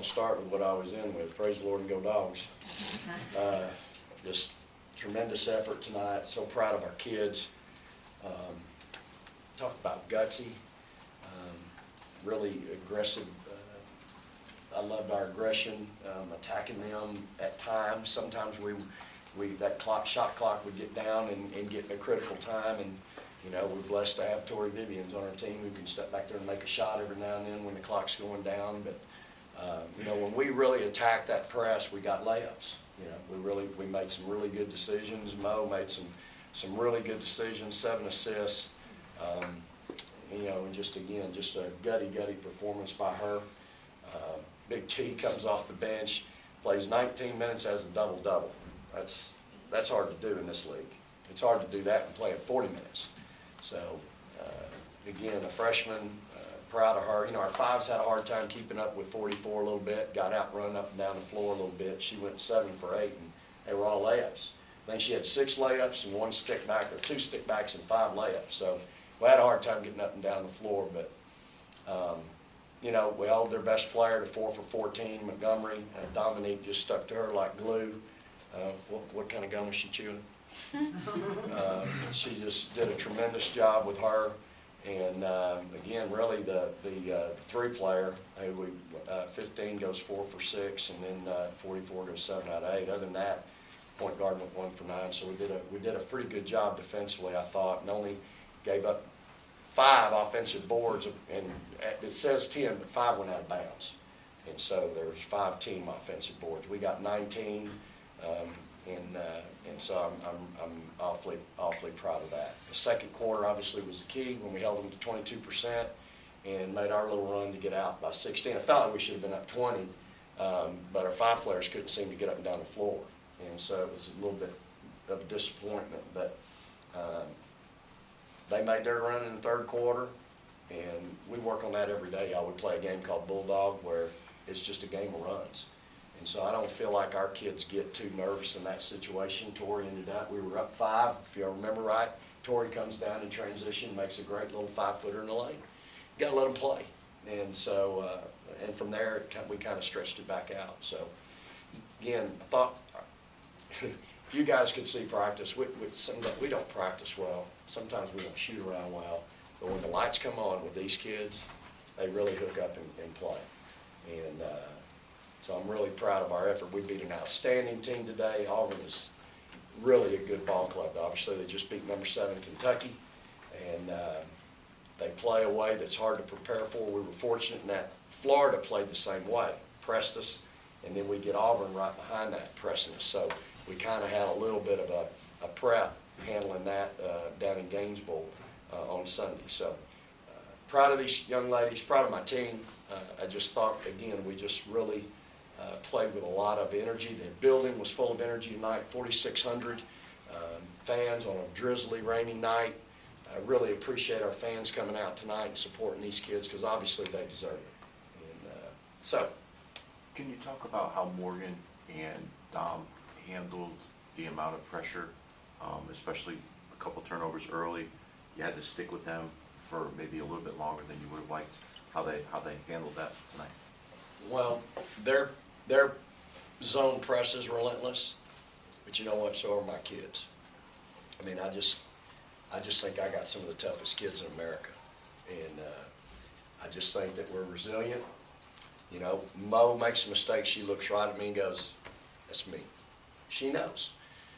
going to start with what I was in with. Praise the Lord and go Dogs. Just tremendous effort tonight. So proud of our kids. Talk about gutsy. Really aggressive. I loved our aggression, attacking them at times. Sometimes that shot clock would get down and get in a critical time, and we're blessed to have Vivians on our team who can step back there and make a shot every now and then when the clock's going down. But when we really attacked that press, we got layups. We made some really good decisions. Mo made some really good decisions, 7 assists. And just a gutty performance by her. Big T comes off the bench, plays 19 minutes, has a double-double. That's hard to do in this league. It's hard to do that and play at 40 minutes. So, again, a freshman, proud of her. Our fives had a hard time keeping up with 44 a little bit, got outrun up and down the floor a little bit. She went 7 for 8, and they were all layups. Then she had 6 layups and 1 stick back, or 2 stick backs and 5 layups. So we had a hard time getting up and down the floor, but we held their best player to 4 for 14, Montgomery. Dominique just stuck to her like glue. What kind of gum was she chewing? She just did a tremendous job with her. And again, really the 3-player, 15 goes 4 for 6, and then 44 goes 7 out of 8. Other than that, point guard went 1 for 9. So we did a pretty good job defensively, I thought, and only gave up 5 offensive boards, and it says 10, but 5 went out of bounds. And so there's 5 team offensive boards. We got 19, and so I'm awfully proud of that. The second quarter obviously was the key when we held them to 22% and made our little run to get out by 16. I felt like we should have been up 20, but our 5 players couldn't seem to get up and down the floor, and so it was a little bit of a disappointment. But they made their run in the third quarter, and we work on that every day. We play a game called Bulldog where it's just a game of runs. And so I don't feel like our kids get too nervous in that situation. Tori ended up, we were up 5, if you remember right. Tori comes down in transition, makes a great little 5-footer in the lane. You got to let them play. And so, and from there, we kind of stretched it back out. So, again, I thought, if you guys could see practice, we don't practice well. Sometimes we don't shoot around well. But when the lights come on with these kids, they really hook up and play. And so I'm really proud of our effort. We beat an outstanding team today. Auburn is really a good ball club. Obviously, they just beat number 7 Kentucky, and they play a way that's hard to prepare for. We were fortunate in that Florida played the same way, pressed us, and then we get Auburn right behind that, pressing us. So we kind of had a little bit of a prep handling that down in Gainesville on Sunday. So proud of these young ladies, proud of my team. I just thought, again, we just really played with a lot of energy. The building was full of energy tonight, 4,600 fans on a drizzly, rainy night. I really appreciate our fans coming out tonight and supporting these kids because obviously they deserve it. And so, can you talk about how Morgan and Dom handled the amount of pressure, especially a couple turnovers early? You had to stick with them for maybe a little bit longer than you would have liked. How they handled that tonight? Well, their zone press is relentless, but you know what? So are my kids. I mean, I just think I got some of the toughest kids in America, and I just think that we're resilient. Mo makes a mistake. She looks right at me and goes, "That's me." She knows.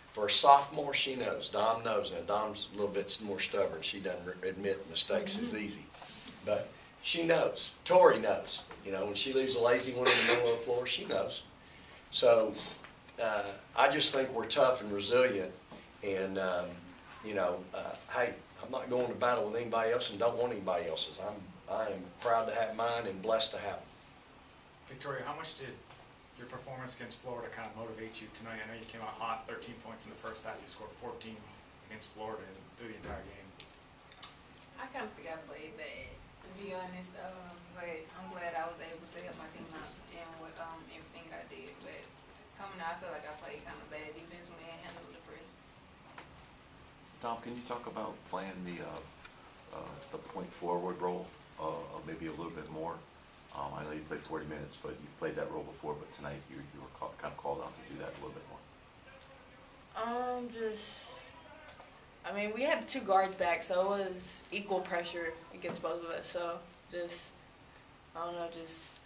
For a sophomore, she knows. Dom knows. Now, Dom's a little bit more stubborn. She doesn't admit mistakes as easy, but she knows. Tori knows. When she leaves a lazy one in the middle of the floor, she knows. So I just think we're tough and resilient. And, hey, I'm not going to battle with anybody else and don't want anybody else's. I am proud to have mine and blessed to have them. Victoria, how much did your performance against Florida kind of motivate you tonight? I know you came out hot, 13 points in the first half. You scored 14 against Florida through the entire game. I kind of think I played bad, to be honest, but I'm glad I was able to help my team out and with everything I did. But coming out, I feel like I played kind of bad defensively and handled the press. Dom, can you talk about playing the point forward role maybe a little bit more? I know you played 40 minutes, but you've played that role before, but tonight you were kind of called on to do that a little bit more. I mean, we had 2 guards back, so it was equal pressure against both of us. So I don't know, just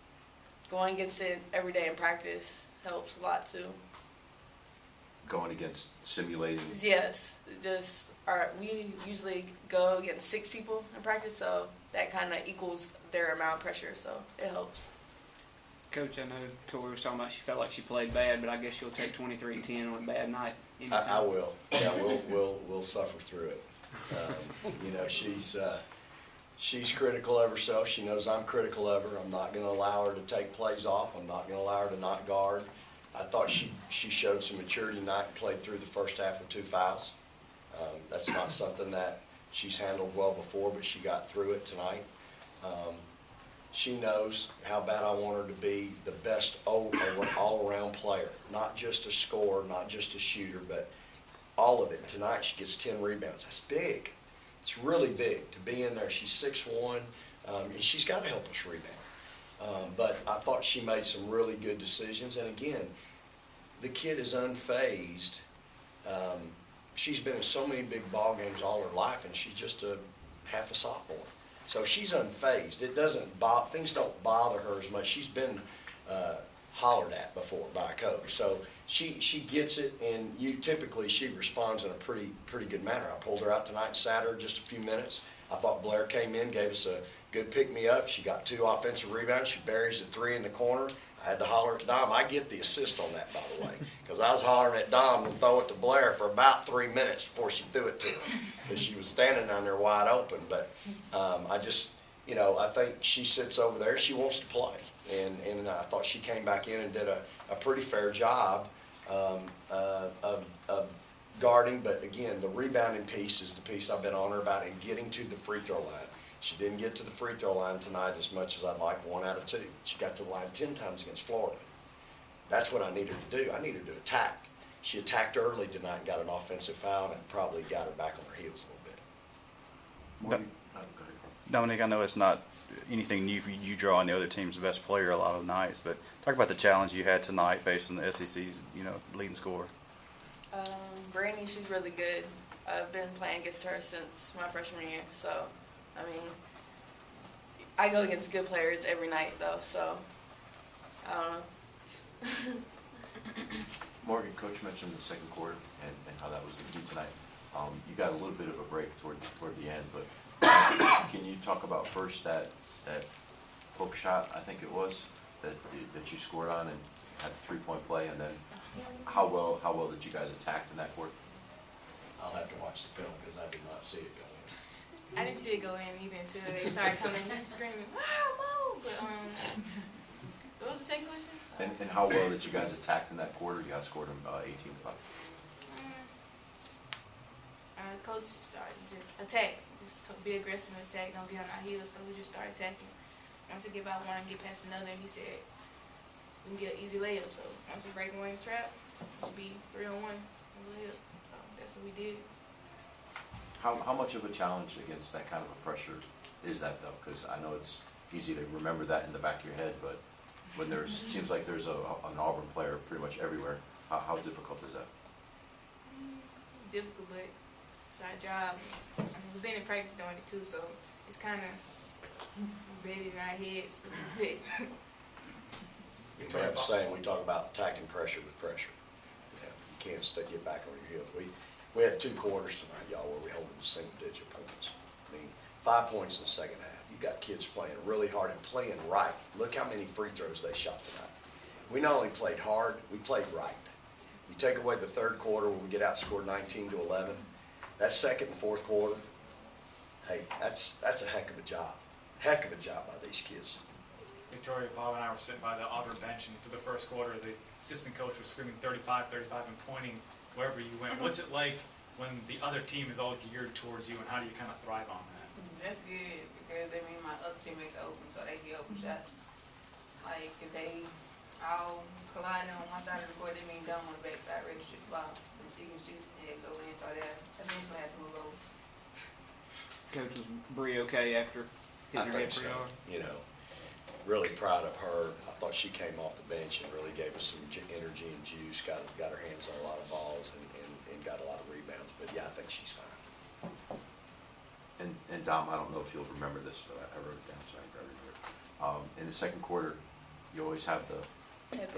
going against it every day in practice helps a lot too. Going against simulating. Yes, we usually go against 6 people in practice, so that kind of equals their amount of pressure, so it helps. Coach, I know Tori was talking about she felt like she played bad, but I guess she'll take 23 and 10 on a bad night. I will. Yeah, we'll suffer through it. You know, she's critical of herself. She knows I'm critical of her. I'm not going to allow her to take plays off. I'm not going to allow her to not guard. I thought she showed some maturity tonight and played through the first half with 2 fouls. That's not something that she's handled well before, but she got through it tonight. She knows how bad I want her to be the best all-around player, not just a scorer, not just a shooter, but all of it. Tonight she gets 10 rebounds. That's big. It's really big to be in there. She's 6'1", and she's got to help us rebound. But I thought she made some really good decisions. And again, the kid is unfazed. She's been in so many big ball games all her life, and she's just half a sophomore. So she's unfazed. Things don't bother her as much. She's been hollered at before by a coach. So she gets it, and she responds in a pretty good manner. I pulled her out tonight and sat her just a few minutes. I thought Blair came in, gave us a good pick-me-up. She got 2 offensive rebounds. She buries the 3 in the corner. I had to holler at Dom. I get the assist on that, by the way, because I was hollering at Dom to throw it to Blair for about 3 minutes before she threw it to him, because she was standing down there wide open. But I think she sits over there. She wants to play, and I thought she came back in and did a pretty fair job of guarding. But again, the rebounding piece is the piece I've been on her about in getting to the free throw line. She didn't get to the free throw line tonight as much as I'd like, 1 out of 2. She got to the line 10 times against Florida. That's what I need her to do. I need her to attack. She attacked early tonight and got an offensive foul, and probably got her back on her heels a little bit. Go ahead. Dominique, I know it's not anything new for you drawing the other team's best player a lot of nights, but talk about the challenge you had tonight facing the SEC's, leading scorer. Brandy, she's really good. I've been playing against her since my freshman year, so, I mean, I go against good players every night, though, so, I don't know. Morgan, Coach mentioned the second quarter and how that was the key tonight. You got a little bit of a break toward the end, but can you talk about first that hook shot, I think it was, that you scored on and had the 3-point play, and then how well did you guys attack in that quarter? I'll have to watch the film because I did not see it go in. I didn't see it go in either until they started coming and screaming, "Wow, Mo!" But what was the second question? And how well did you guys attack in that quarter? You outscored them 18-5. Coach started just attack, just be aggressive and attack, don't get on our heels. So we just started attacking. Once we get by one and get past another, and he said we can get an easy layup. So once we break away in the trap, it should be 3-on-1 and layup. So that's what we did. How much of a challenge against that kind of a pressure is that, though? Because I know it's easy to remember that in the back of your head, but when it seems like there's an Auburn player pretty much everywhere, how difficult is that? It's difficult, but it's our job. I mean, we've been in practice doing it too, so it's kind of embedded in our heads. We have a saying, we talk about attacking pressure with pressure. You can't get back on your heels. We had 2 quarters tonight, y'all, where we held them to single-digit points. I mean, 5 points in the second half. You got kids playing really hard and playing right. Look how many free throws they shot tonight. We not only played hard, we played right. You take away the third quarter where we get outscored 19-11. That second and fourth quarter, hey, that's a heck of a job. Heck of a job by these kids. Victoria, Bob, and I were sitting by the Auburn bench, and for the first quarter, the assistant coach was screaming 35, 35, and pointing wherever you went. What's it like when the other team is all geared towards you, and how do you kind of thrive on that? That's good because I mean my other teammates are open, so they get open shots. Like if they all colliding on one side of the court, they mean dumb on the back side, ready to shoot the ball. And she can shoot and go in, so they eventually have to move over. Coach, was Bree okay after I hitting her think head pretty so. hard? really proud of her. I thought she came off the bench and really gave us some energy and juice, got her hands on a lot of balls and got a lot of rebounds. But yeah, I think she's fine. And Dom, I don't know if you'll remember this, but I wrote it down so I can remember it. In the second quarter, you always have the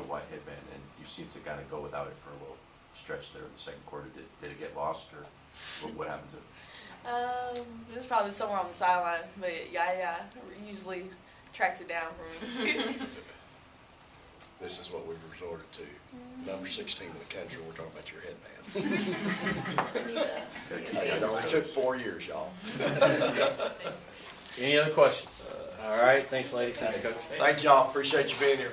white headband, and you seem to kind of go without it for a little stretch there in the second quarter. Did it get lost, or what happened to it? It was probably somewhere on the sideline, but yeah, usually tracks it down for me. This is what we've resorted to. Number 16 in the country, we're talking about your headband. It only took 4 years, y'all. Any other questions? All right, thanks, ladies. Thanks, Coach. Thank y'all, appreciate you being here.